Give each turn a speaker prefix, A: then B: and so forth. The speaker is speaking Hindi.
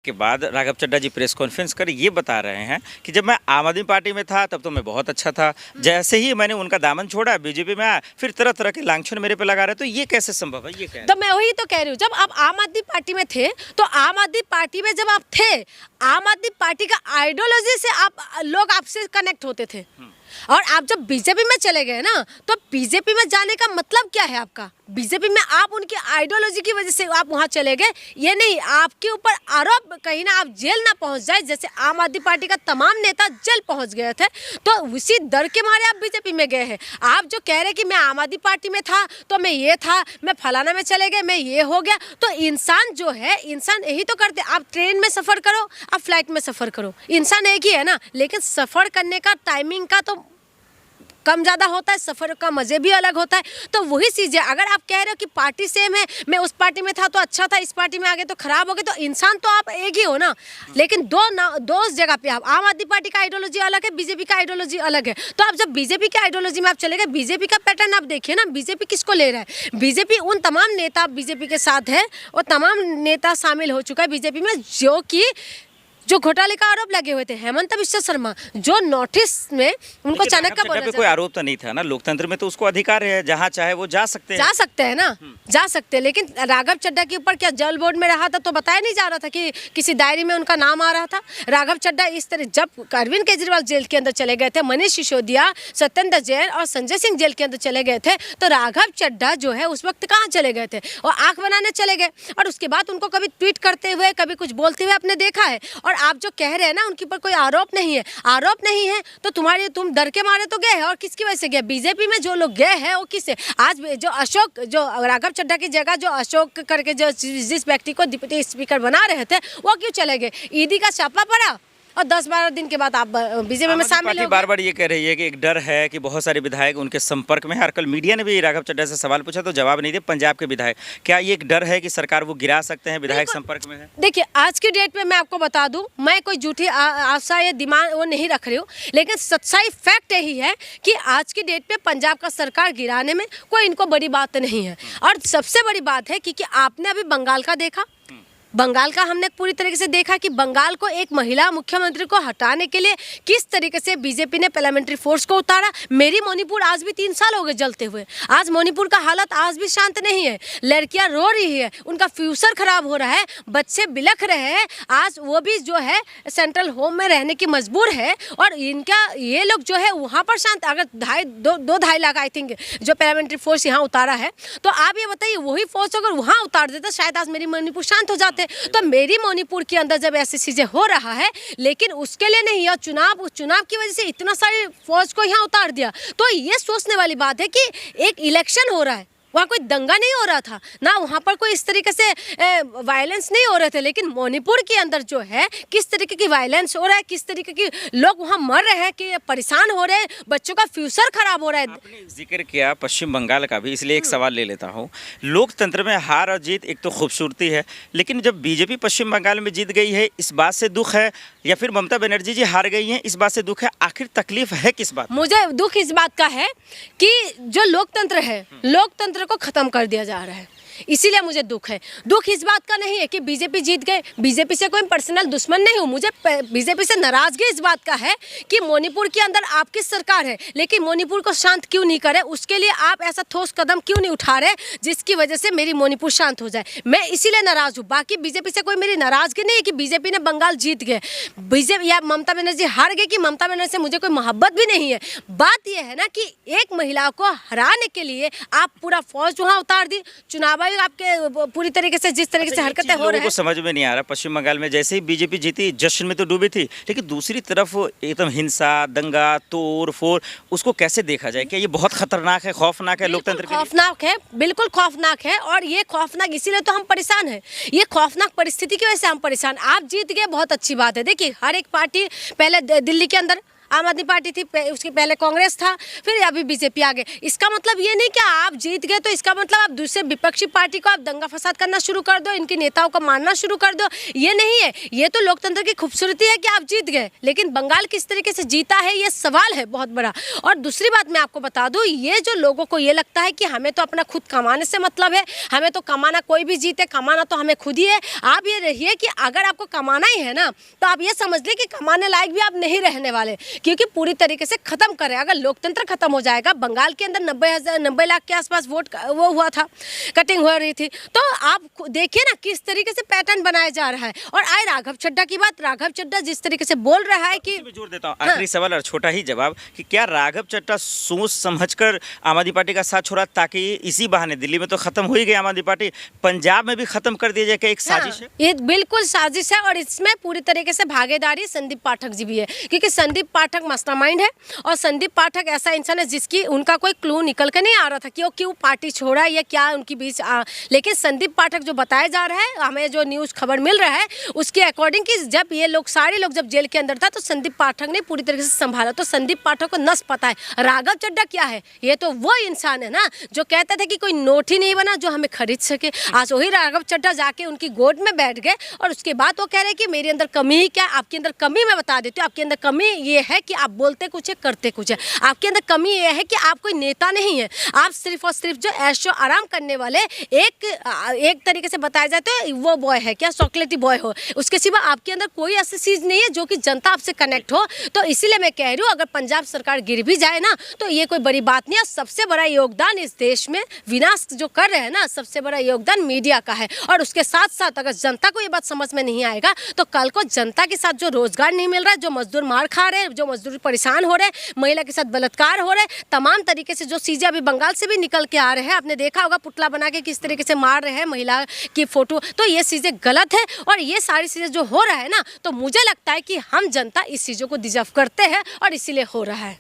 A: के बाद राघव चड्ढा जी प्रेस कॉन्फ्रेंस कर ये बता रहे हैं कि जब मैं आम आदमी पार्टी में था तब तो मैं बहुत अच्छा था, जैसे ही मैंने उनका दामन छोड़ा बीजेपी में आया फिर तरह तरह के लांछन मेरे पे लगा रहे, तो ये कैसे संभव है? ये क्या है?
B: तो मैं वही तो कह रही हूँ, जब आप आम आदमी पार्टी में थे तो आम आदमी पार्टी में जब आप थे, आम आदमी पार्टी का आइडियोलॉजी से आप लोग आपसे कनेक्ट होते थे। और आप जब बीजेपी में चले गए ना, तो बीजेपी में जाने का मतलब क्या है आपका? बीजेपी में आप उनकी आइडियोलॉजी की वजह से आप वहां चले गए, ये नहीं आपके ऊपर आरोप कहीं ना आप जेल ना पहुंच जाए, जैसे आम आदमी पार्टी का तमाम नेता जेल पहुंच गए थे, तो उसी डर के मारे आप बीजेपी में गए हैं। आप जो कह रहे कि मैं आम आदमी पार्टी में था तो मैं ये था, मैं फलाना में चले गए, मैं ये हो गया, तो इंसान जो है, इंसान यही तो करते। आप ट्रेन में सफ़र करो, आप फ्लाइट में सफ़र करो, इंसान एक ही है ना, लेकिन सफ़र करने का टाइमिंग का तो कम ज़्यादा होता है, सफ़र का मज़े भी अलग होता है। तो वही चीज़ है, अगर आप कह रहे हो कि पार्टी सेम है, मैं उस पार्टी में था तो अच्छा था, इस पार्टी में आ गए तो ख़राब हो गए, तो इंसान तो आप एक ही हो ना। लेकिन दो जगह पे आप, आम आदमी पार्टी का आइडियोलॉजी अलग है, बीजेपी का आइडियोलॉजी अलग है। तो आप जब बीजेपी के आइडियोलॉजी में आप चले गए, बीजेपी का पैटर्न आप देखिए ना, बीजेपी किसको ले रहा है? बीजेपी उन तमाम नेता बीजेपी के साथ है और तमाम नेता शामिल हो चुका है बीजेपी में, जो घोटाले का आरोप लगे हुए थे। हेमंत बिश्वा शर्मा जो नोटिस में उनको चाणक्य बोला
A: पे कोई आरोप तो नहीं था ना, लोकतंत्र में तो उसको अधिकार है, जहाँ चाहे वो जा सकते हैं
B: ना, जा सकते हैं। लेकिन राघव चड्ढा के ऊपर क्या जल बोर्ड में रहा था तो बताया नहीं जा रहा था कि किसी डायरी में उनका नाम आ रहा था? राघव चड्ढा इस तरह, जब अरविंद केजरीवाल जेल के अंदर चले गए थे, मनीष सिसोदिया, सत्येंद्र जैन और संजय सिंह जेल के अंदर चले गए थे, तो राघव चड्ढा जो है उस वक्त कहाँ चले गए थे? और आंख बनाने चले गए, और उसके बाद उनको कभी ट्वीट करते हुए, कभी कुछ बोलते हुए आपने देखा है। और आप जो कह रहे हैं ना उनके ऊपर कोई आरोप नहीं है, तो तुम डर के मारे तो गए हैं, और किसकी वजह से गए? बीजेपी में जो लोग गए हैं वो किससे? आज जो अशोक, जो राघव चड्ढा की जगह जो अशोक करके जो जिस व्यक्ति को डिप्टी स्पीकर बना रहे थे, वो क्यों चले गए? ईडी का छापा पड़ा और 10-12 दिन के बाद आप बीजेपी में शामिल हो।
A: बार बार ये कह रही है कि एक डर है कि बहुत सारे विधायक उनके संपर्क में है, और कल मीडिया ने भी राघव चड्ढा से सवाल पूछा तो जवाब नहीं दिए पंजाब के विधायक। क्या ये एक डर है कि सरकार वो गिरा सकते हैं, विधायक संपर्क में है?
B: देखिए, आज की डेट में मैं आपको बता दूं, मैं कोई झूठी आशा या दिमाग वो नहीं रख रही हूँ, लेकिन सच्चाई फैक्ट यही है कि आज की डेट में पंजाब का सरकार गिराने में कोई इनको बड़ी बात नहीं है। और सबसे बड़ी बात है कि आपने अभी बंगाल का देखा, बंगाल का हमने पूरी तरीके से देखा कि बंगाल को एक महिला मुख्यमंत्री को हटाने के लिए किस तरीके से बीजेपी ने पैरामिलिट्री फोर्स को उतारा। मेरी मणिपुर आज भी 3 साल हो गए जलते हुए, आज मणिपुर का हालत आज भी शांत नहीं है, लड़कियां रो रही है, उनका फ्यूचर खराब हो रहा है, बच्चे बिलख रहे हैं, आज वो भी जो है सेंट्रल होम में रहने की मजबूर है। और इनका ये लोग जो है वहाँ पर शांत, अगर 2-2.5 लाख आई थिंक जो पैरामिलिट्री फोर्स यहाँ उतारा है, तो आप ये बताइए वही फोर्स अगर वहाँ उतार देता शायद आज मेरी मणिपुर शांत हो जाते। तो मेरी मणिपुर के अंदर जब ऐसी चीजें हो रहा है, लेकिन उसके लिए नहीं, चुनाव की वजह से इतना सारी फौज को यहाँ उतार दिया, तो ये सोचने वाली बात है कि एक इलेक्शन हो रहा है, वहाँ कोई दंगा नहीं हो रहा था ना, वहाँ पर कोई इस तरीके से वायलेंस नहीं हो रहे थे। लेकिन मणिपुर के अंदर जो है किस तरीके की वायलेंस हो रहा है, किस तरीके की लोग वहाँ मर रहे हैं, कि परेशान हो रहे हैं, बच्चों का फ्यूचर खराब हो रहा है।
A: आपने जिक्र किया पश्चिम बंगाल का भी, इसलिए एक सवाल ले लेता हूँ। लोकतंत्र में हार और जीत एक तो खूबसूरती है, लेकिन जब बीजेपी पश्चिम बंगाल में जीत गई है इस बात से दुख है, या फिर ममता बनर्जी जी हार गई हैं इस बात से दुख है? आखिर तकलीफ है किस बात?
B: मुझे दुख इस बात का है कि जो लोकतंत्र है, लोकतंत्र को खत्म कर दिया जा रहा है, इसीलिए मुझे दुख है। दुख इस बात का नहीं है कि बीजेपी जीत गए, बीजेपी से कोई पर्सनल दुश्मन नहीं हूँ, मुझे बीजेपी से नाराजगी इस बात का है कि मणिपुर के अंदर आपकी सरकार है, लेकिन मणिपुर को शांत क्यों नहीं करे, उसके लिए आप ऐसा ठोस कदम क्यों नहीं उठा रहे जिसकी वजह से मेरी मणिपुर शांत हो जाए। मैं इसीलिए नाराज हूँ, बाकी बीजेपी से कोई मेरी नाराजगी नहीं है कि बीजेपी ने बंगाल जीत गए, बीजेपी या ममता बनर्जी हार गए कि ममता बनर्जी से मुझे कोई मोहब्बत भी नहीं है। बात यह है ना कि एक महिला को हराने के लिए आप पूरा फौज वहाँ उतार दी, चुनाव आपके पूरी तरीके से जिस तरीके से हरकतें हो रही हैं,
A: समझ में नहीं आ रहा। पश्चिम बंगाल में जैसे ही बीजेपी जीती जश्न में तो डूबी थी, लेकिन दूसरी तरफ एकदम हिंसा, दंगा, तोड़ फोड़, उसको कैसे देखा जाए? क्या ये बहुत खतरनाक है, खौफनाक है लोकतंत्र के लिए?
B: खौफनाक है, बिल्कुल खौफनाक है, और ये खौफनाक इसीलिए तो हम परेशान हैं, ये खौफनाक परिस्थिति की वजह से हम परेशान। आप जीत गए, बहुत अच्छी बात है। देखिए, हर एक पार्टी, पहले दिल्ली के अंदर आम आदमी पार्टी थी, उसके पहले कांग्रेस था, फिर अभी बीजेपी आ गए। इसका मतलब ये नहीं कि आप जीत गए तो इसका मतलब आप दूसरे विपक्षी पार्टी को आप दंगा फसाद करना शुरू कर दो, इनके नेताओं को मारना शुरू कर दो। ये नहीं है, ये तो लोकतंत्र की खूबसूरती है कि आप जीत गए, लेकिन बंगाल किस तरीके से जीता है ये सवाल है बहुत बड़ा। और दूसरी बात मैं आपको बता दूं, ये जो लोगों को ये लगता है कि हमें तो अपना खुद कमाने से मतलब है, हमें तो कमाना, कोई भी जीते कमाना तो हमें खुद ही है। आप ये रहिए कि अगर आपको कमाना ही है ना, तो आप ये समझ लें कि कमाने लायक भी आप नहीं रहने वाले, क्योंकि पूरी तरीके से खत्म करें। अगर लोकतंत्र खत्म हो जाएगा, बंगाल के अंदर 90 लाख के आसपास वोट वो हुआ था, कटिंग हो रही थी, तो आप देखिए ना किस तरीके से पैटर्न बनाया जा रहा है। और आए राघव चड्ढा की बात, राघव चड्ढा जिस तरीके से बोल रहा है कि,
A: मैं जोर देता हूँ, आखिरी सवाल और छोटा ही जवाब, कि क्या राघव चड्ढा सोच समझकर आम आदमी पार्टी का साथ छोड़ा ताकि इसी बहाने, दिल्ली में तो खत्म हो ही गई आम आदमी पार्टी, पंजाब में भी खत्म कर दिया जाए, क्या एक साजिश है?
B: ये बिल्कुल साजिश है, और इसमें पूरी तरीके से भागीदारी संदीप पाठक जी भी है, क्योंकि संदीप पाठक मास्टरमाइंड है, और संदीप पाठक ऐसा इंसान है जिसकी उनका कोई क्लू निकल के नहीं आ रहा था कि वो क्यों पार्टी छोड़ा या क्या उनके बीच लेकिन संदीप पाठक जो बताया जा रहा है, हमें जो न्यूज़ खबर मिल रहा है उसके अकॉर्डिंग कि जब ये लोग सारे लोग जब जेल के अंदर था तो संदीप पाठक ने पूरी तरीके से संभाला। तो संदीप पाठक को नस पता है राघव चड्ढा क्या है। ये तो वो इंसान है ना जो कहते थे कि कोई नोट ही नहीं बना जो हमें खरीद सके। आज वही राघव चड्ढा जाके उनकी गोद में बैठ गए, और उसके बाद वो कह रहे हैं कि मेरे अंदर कमी ही क्या। आपके अंदर कमी मैं बता देती हूँ, आपके अंदर कमी ये है कि आप बोलते कुछ है करते कुछ है। आपके अंदर कमी ये है कि आप कोई नेता नहीं है, आप सिर्फ और सिर्फ जो ऐशो आराम करने वाले एक तरीके से बताया जाए तो वो बॉय है, क्या चॉकलेटी बॉय हो, उसके सिवा आपके अंदर कोई ऐसी चीज़ नहीं है जो कि जनता आपसे कनेक्ट हो। तो इसीलिए मैं कह रही हूँ अगर पंजाब सरकार गिर भी जाए ना तो ये कोई बड़ी बात नहीं है। सबसे बड़ा योगदान इस देश में विनाश जो कर रहे हैं ना, सबसे बड़ा योगदान मीडिया का है। और उसके साथ साथ अगर जनता को ये बात समझ में नहीं आएगा तो कल को जनता के साथ जो रोजगार नहीं मिल रहा है, जो मजदूर मार खा रहे हैं, जो मजदूर परेशान हो रहे हैं, महिला के साथ बलात्कार हो रहे हैं, तमाम तरीके से जो चीज़ें अभी बंगाल से भी निकल के आ रहे हैं, आपने देखा होगा पुतला बना के किस तरीके से मार रहे हैं महिला की फोटो, तो ये चीज़ें गलत है। और ये सारी चीज़ें जो हो रहा है ना, तो मुझे लगता है कि हम जनता इस चीज़ों को डिजर्व करते हैं और इसीलिए हो रहा है।